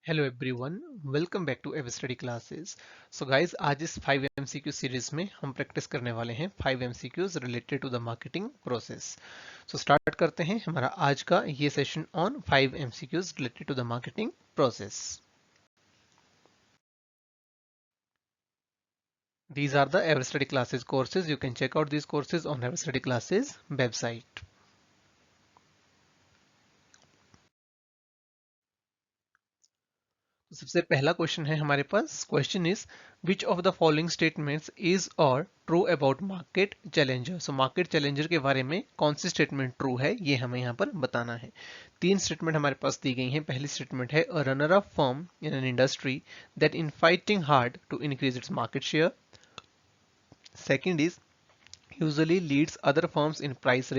Hello everyone, welcome back to Ever Study Classes. So guys, आज इस 5 MCQ series में हम प्रैक्टिस करने वाले हैं 5 MCQs related to the marketing process. So start करते हैं हमारा आज का ये session on 5 MCQs related to the marketing process. These are the Ever Study Classes courses. You can check out these courses on Ever Study Classes website. तो सबसे पहला question है हमारे पास। Question is which of the following statements is or true about market challenger. So market challenger के बारे में कौन सी स्टेटमेंट ट्रू है, ये हमें यहाँ पर बताना है। तीन स्टेटमेंट हमारे पास दी गई हैं। पहली स्टेटमेंट है a runner up firm in an industry that in fighting hard to increase its market share. Second is usually leads other firms in price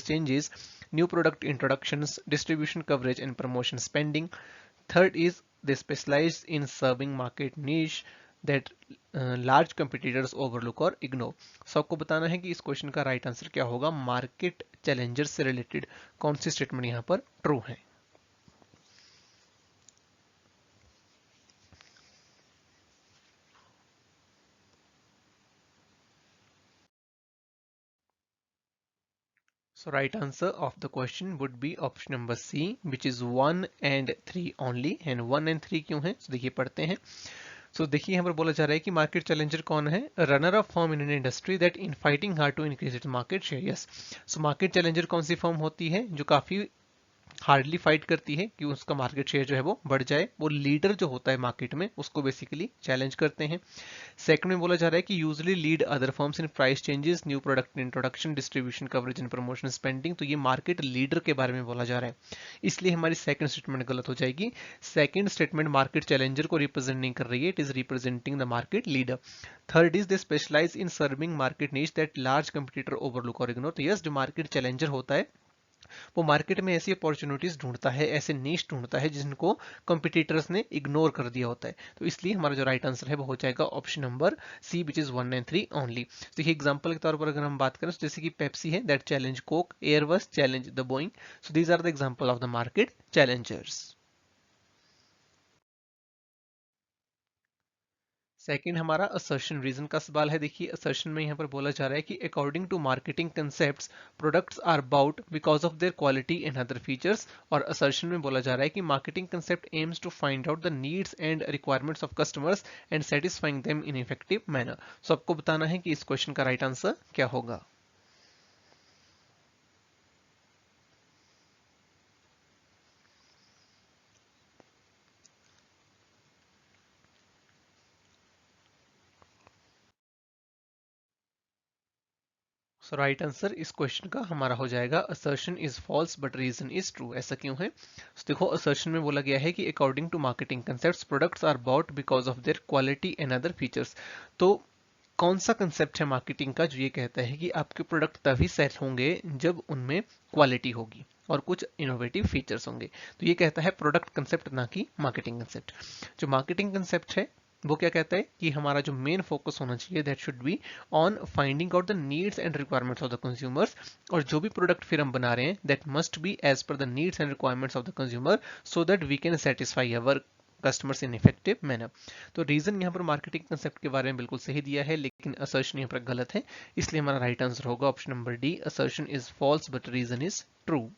changes, new product introductions, distribution coverage and promotion spending. Third is they specialize in serving market niche that large competitors overlook or ignore. So आपको बताना है कि इस question का right answer क्या होगा। Market challenger से related कौन सी स्टेटमेंट यहाँ पर ट्रू है। So right answer of the question would be option number C, which is 1 and 3 only. And 1 and 3 क्यों है? So देखिए पढ़ते हैं। सो देखिए यहाँ पर बोला जा रहा है कि मार्केट चैलेंजर कौन है। Runner up firm in an industry that in fighting hard to increase its market share. Yes, so market challenger कौन सी फर्म होती है जो काफी हार्डली फाइट करती है कि उसका मार्केट शेयर जो है वो बढ़ जाए। वो लीडर जो होता है मार्केट में उसको बेसिकली चैलेंज करते हैं। सेकंड में बोला जा रहा है कि usually lead other firms in price changes, new product introduction, distribution coverage and promotion spending. तो ये मार्केट लीडर के बारे में बोला जा रहा है, इसलिए हमारी सेकंड स्टेटमेंट गलत हो जाएगी। सेकंड स्टेटमेंट मार्केट चैलेंजर को रिप्रेजेंट नहीं कर रही है, it is representing the market leader. Third is they specialise in serving market niche that large competitor overlook और इग्नोर। तो यस, जो मार्केट चैलेंजर होता है वो मार्केट में ऐसी अपॉर्चुनिटीज ढूंढता है, ऐसे नीश ढूंढता है जिनको कंपटीटर्स ने इग्नोर कर दिया होता है। तो इसलिए हमारा जो राइट आंसर है वो हो जाएगा option number C, which is 1 and 3 only. देखिए एग्जांपल के तौर पर अगर हम बात करें तो जैसे कि पेप्सी है that challenge Coke, Airbus challenge the Boeing. So these are the example of the market challengers. Second हमारा असर्शन रीजन का सवाल है। देखिए असर्शन में यहाँ पर बोला जा रहा है कि according to marketing concepts products are bought because of their quality and other features. और असर्शन में बोला जा रहा है कि marketing concept aims to find out the needs and requirements of customers and satisfying them in effective manner. So आपको बताना है कि इस क्वेश्चन का राइट आंसर क्या होगा। सो राइट आंसर इस क्वेश्चन का हमारा हो जाएगा assertion is false but reason is true. ऐसा क्यों है? So, देखो असर्शन में बोला गया है कि according to marketing concepts products are bought because of their quality and other features. तो कौन सा कंसेप्ट है मार्केटिंग का जो ये कहता है कि आपके प्रोडक्ट तभी सेल होंगे जब उनमें क्वालिटी होगी और कुछ इनोवेटिव फीचर्स होंगे। तो ये कहता है प्रोडक्ट कंसेप्ट, ना कि मार्केटिंग कंसेप्ट। जो मार्केटिंग कंसेप्ट है वो क्या कहता है कि हमारा जो मेन फोकस होना चाहिए that should be on finding out the needs and requirements of the consumers. और जो भी प्रोडक्ट फिर हम बना रहे हैं that must be as per the needs and requirements of the consumer so that we can satisfy our customers in effective manner. तो reason यहाँ पर मार्केटिंग कंसेप्ट के बारे में बिल्कुल सही दिया है, लेकिन असर्शन यहाँ पर गलत है, इसलिए हमारा राइट आंसर होगा option number D, assertion is false but reason is true.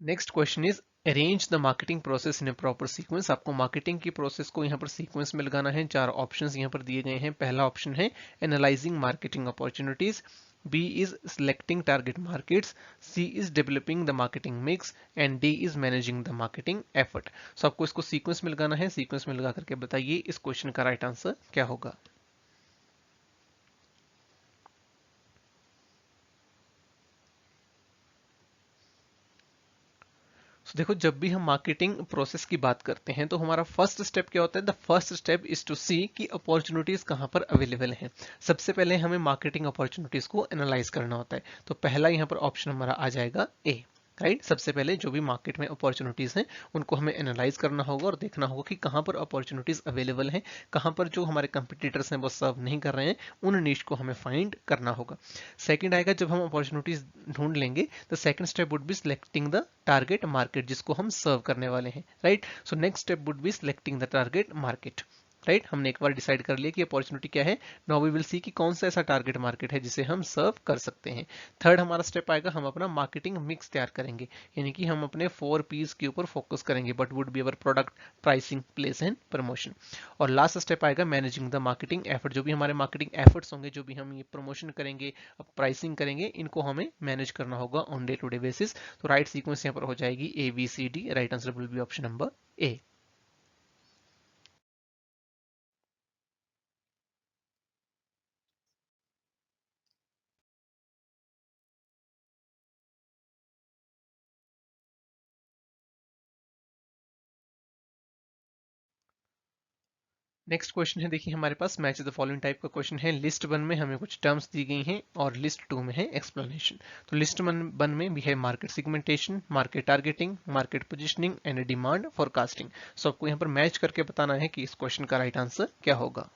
Next question is arrange the marketing process in a proper sequence. आपको मार्केटिंग की प्रोसेस को यहाँ पर सीक्वेंस में लगाना है। चार ऑप्शंस यहाँ पर दिए गए हैं। पहला ऑप्शन है analysing marketing opportunities, B is selecting target markets, C is developing the marketing mix and D is managing the marketing effort। सो आपको इसको सीक्वेंस में लगाना है। सीक्वेंस में लगा करके बताइए इस क्वेश्चन का राइट आंसर क्या होगा। So, देखो जब भी हम मार्केटिंग प्रोसेस की बात करते हैं तो हमारा फर्स्ट स्टेप क्या होता है। The first step is to see कि अपॉर्चुनिटीज कहाँ पर अवेलेबल हैं। सबसे पहले हमें मार्केटिंग अपॉर्चुनिटीज को एनालाइज करना होता है। तो पहला यहाँ पर ऑप्शन हमारा आ जाएगा ए। राइट। सबसे पहले जो भी मार्केट में अपॉर्चुनिटीज हैं उनको हमें एनालाइज करना होगा और देखना होगा कि कहाँ पर अपॉर्चुनिटीज अवेलेबल हैं, कहाँ पर जो हमारे कंपटीटर्स हैं वो सर्व नहीं कर रहे हैं, उन नीश को हमें फाइंड करना होगा। सेकंड आएगा जब हम अपॉर्चुनिटीज ढूंढ लेंगे, the second step would be selecting the target market जिसको हम सर्व करने वाले हैं, right. So next step would be selecting the target market, right. हमने एक बार डिसाइड कर लिया कि अपॉर्चुनिटी क्या है, नाउ वी विल सी कि कौन सा ऐसा टारगेट मार्केट है जिसे हम सर्व कर सकते हैं। थर्ड हमारा स्टेप आएगा, हम अपना मार्केटिंग मिक्स तैयार करेंगे, यानी कि हम अपने 4 P's के ऊपर फोकस करेंगे, but would be our product, pricing, place and promotion. और लास्ट स्टेप आएगा मैनेजिंग द मार्केटिंग एफर्ट, जो भी हमारे मार्केटिंग एफर्ट्स होंगे, जो भी हम ये प्रमोशन करेंगे, प्राइसिंग करेंगे, इनको हमें मैनेज करना होगा on day to day basis. तो राइट सीक्वेंस यहाँ पर हो जाएगी ABCD, right answer will be option number A. Next question है, देखिए हमारे पास मैच द फॉलोइंग टाइप का क्वेश्चन है। लिस्ट 1 में हमें कुछ टर्म्स दी गई हैं और लिस्ट 2 में है एक्सप्लेनेशन। तो लिस्ट 1 में भी है market segmentation, market targeting, market positioning and demand forecasting. So आपको यहाँ पर मैच करके बताना है कि इस क्वेश्चन का राइट आंसर क्या होगा।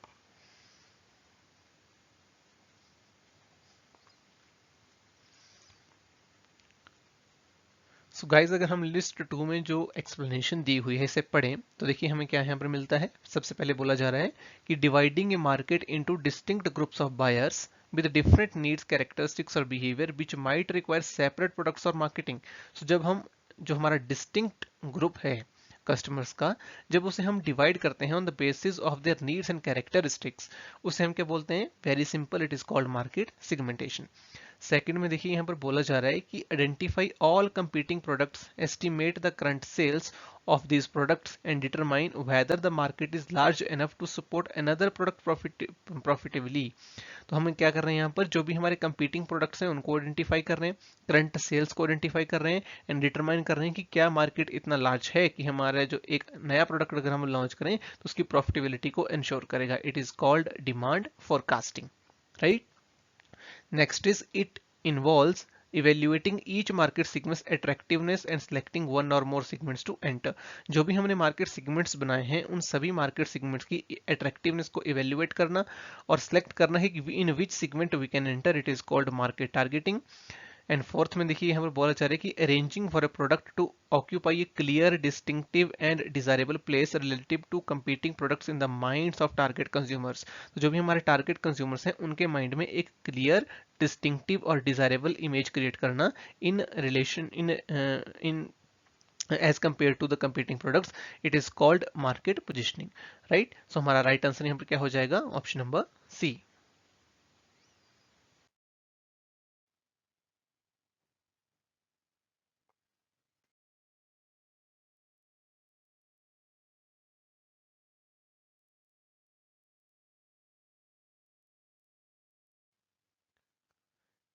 सो गाइज अगर हम लिस्ट 2 में जो एक्सप्लेनेशन दी हुई है इसे पढ़ें तो देखिए हमें क्या यहाँ पर मिलता है। सबसे पहले बोला जा रहा है कि dividing A market into distinct groups of buyers with different needs, characteristics और behavior which might require separate products और marketing। so जब हम जो हमारा डिस्टिंक्ट ग्रुप है कस्टमर्स का, जब उसे हम डिवाइड करते हैं on the basis of their needs and characteristics, उसे हम क्या बोलते हैं, very simple, it is called market segmentation. Second में देखिए यहाँ पर बोला जा रहा है कि identify all competing products, estimate the current sales of these products and determine whether the market is large enough to support another product profitably। तो हम क्या कर रहे हैं, यहाँ पर जो भी हमारे कंपीटिंग प्रोडक्ट्स हैं उनको आइडेंटिफाई कर रहे हैं, करंट सेल्स को आइडेंटिफाई कर रहे हैं एंड डिटरमाइन कर रहे हैं कि क्या मार्केट इतना लार्ज है कि हमारा जो एक नया प्रोडक्ट अगर हम लॉन्च करें तो उसकी प्रॉफिटेबिलिटी को इंश्योर करेगा। It is called demand forecasting, right. Next is it involves evaluating each market segment's attractiveness and selecting one or more segments to enter। जो भी हमने मार्केट सेगमेंट्स बनाए हैं उन सभी मार्केट सेगमेंट्स की अट्रैक्टिवनेस को इवेल्युएट करना और सिलेक्ट करना है कि in which segment we can enter. It is called market targeting. And fourth में देखिए यहाँ पर बोला जा रहा है कि arranging for a product to occupy a clear, distinctive and desirable place relative to competing products in the minds of target consumers. तो जो भी हमारे टारगेट कंज्यूमर्स हैं उनके माइंड में एक क्लियर, डिस्टिंक्टिव और डिजायरेबल इमेज क्रिएट करना in relation in as compared to the competing products, it is called market positioning, right। so हमारा राइट आंसर यहाँ पर क्या हो जाएगा, option number C.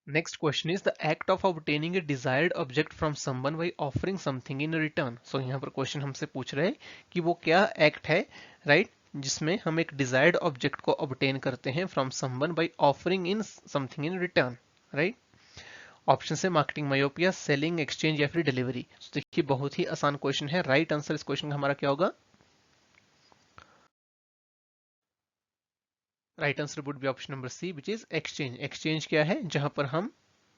Next question is the act of obtaining a desired object from someone by offering something in return। So यहाँ पर question हमसे पूछ रहे हैं कि वो क्या एक्ट है, राइट, जिसमें हम एक डिजायर्ड ऑब्जेक्ट को ऑब्टेन करते हैं from someone by offering in something in return, right. Option है मार्केटिंग, मायोपिया, सेलिंग, एक्सचेंज या फिर डिलीवरी। तो देखिए बहुत ही आसान क्वेश्चन है, राइट आंसर इस क्वेश्चन का हमारा क्या होगा, right answer would be option number C which is exchange. Exchange क्या है, जहां पर हम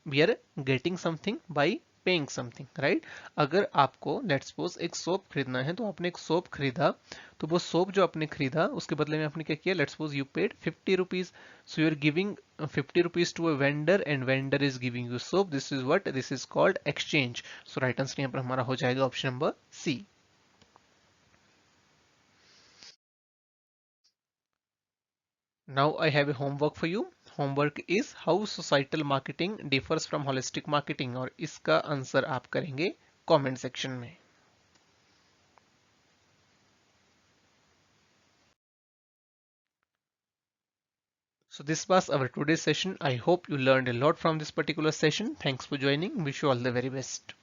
we are getting something by paying something, right. अगर आपको लेट्स सपोज एक सोप खरीदना है तो आपने एक सोप खरीदा, तो वो सोप जो आपने खरीदा उसके बदले में आपने क्या किया, let's suppose you paid 50 rupees, so you are giving 50 rupees to a vendor and vendor is giving you soap, this is what, this is called exchange. So right answer यहाँ पर हमारा हो जाएगा option number C. Now I have a homework for you. Homework is how societal marketing differs from holistic marketing, और इसका answer आप करेंगे comment section में। So this was our today's session. I hope you learned a lot from this particular session. Thanks for joining. Wish you all the very best.